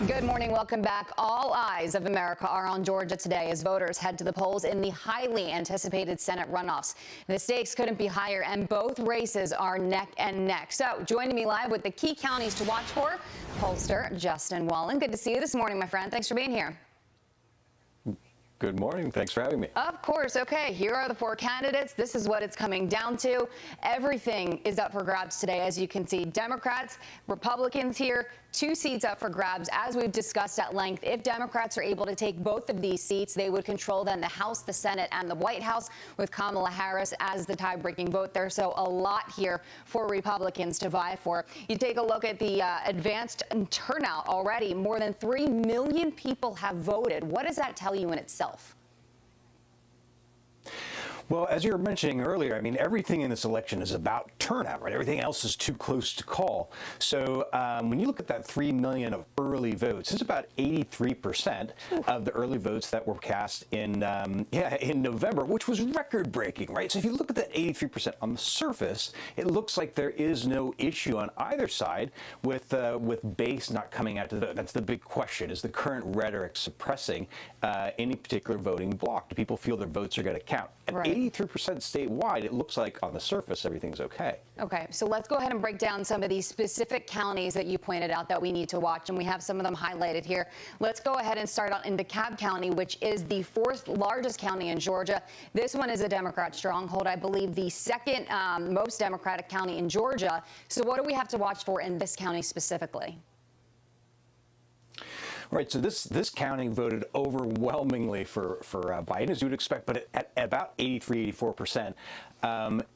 Good morning. Welcome back. All eyes of America are on Georgia today as voters head to the polls in the highly anticipated Senate runoffs. The stakes couldn't be higher, and both races are neck and neck. So joining me live with the key counties to watch for, pollster Justin Wallin. Good to see you this morning, my friend. Thanks for being here. Good morning. Thanks for having me. Of course. Okay, here are the four candidates. This is what it's coming down to. Everything is up for grabs today, as you can see. Democrats, Republicans here, 2 seats up for grabs. As we've discussed at length, if Democrats are able to take both of these seats, they would control then the House, the Senate, and the White House, with Kamala Harris as the tie-breaking vote there. So a lot here for Republicans to vie for. You take a look at the advanced turnout already. More than 3 million people have voted. What does that tell you in itself? Well, as you were mentioning earlier, I mean, everything in this election is about turnout, right? Everything else is too close to call. So when you look at that 3 million of early votes, it's about 83% of the early votes that were cast in November, which was record-breaking, right? So if you look at that 83% on the surface, it looks like there is no issue on either side with base not coming out to the vote. That's the big question. Is the current rhetoric suppressing any particular voting bloc? Do people feel their votes are going to count? At 83% statewide, it looks like on the surface everything's okay. Okay, so let's go ahead and break down some of these specific counties that you pointed out that we need to watch, and we have some of them highlighted here. Let's go ahead and start out in DeKalb County, which is the 4th largest county in Georgia. This one is a Democrat stronghold, I believe the second most Democratic county in Georgia. So what do we have to watch for in this county specifically? Right, so this county voted overwhelmingly for Biden, as you would expect, but at about 83–84%.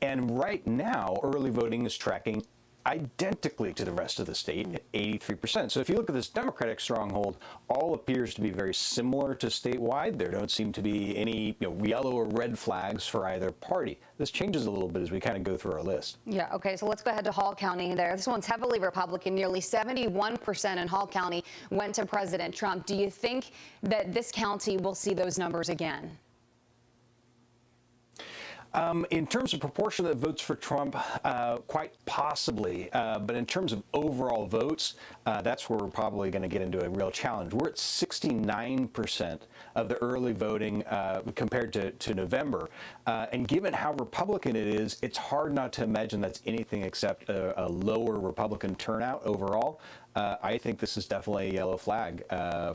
And right now, early voting is tracking identically to the rest of the state at 83%. So if you look at this Democratic stronghold, all appears to be very similar to statewide. There don't seem to be any yellow or red flags for either party. This changes a little bit as we kind of go through our list. Yeah, okay, so let's go ahead to Hall County there. This one's heavily Republican. Nearly 71% in Hall County went to President Trump. Do you think that this county will see those numbers again? In terms of proportion that votes for Trump, quite possibly. But in terms of overall votes, that's where we're probably going to get into a real challenge. We're at 69% of the early voting compared to November. And given how Republican it is, it's hard not to imagine that's anything except a lower Republican turnout overall. I think this is definitely a yellow flag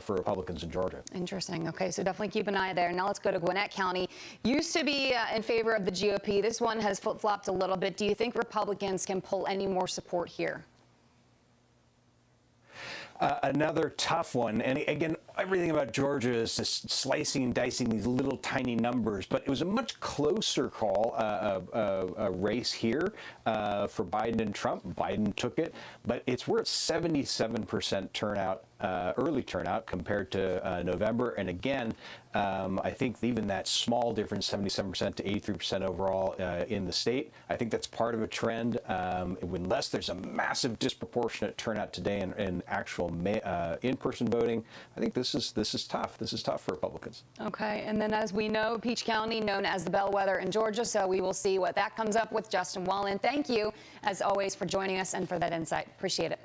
for Republicans in Georgia. Interesting. Okay, so definitely keep an eye there. Now let's go to Gwinnett County. Used to be in favor of the GOP. This one has flip-flopped a little bit. Do you think Republicans can pull any more support here? Another tough one, and again, everything about Georgia is just slicing and dicing these little tiny numbers, but it was a much closer call, a race here for Biden and Trump. Biden took it, but we're at 77% turnout, early turnout compared to November, and again, I think even that small difference, 77% to 83% overall in the state, I think that's part of a trend. Unless there's a massive disproportionate turnout today in actual in-person voting, I think this is tough. This is tough for Republicans. Okay, and then as we know, Peach County, known as the bellwether in Georgia, so we will see what that comes up with. Justin Wallin, thank you, as always, for joining us and for that insight. Appreciate it.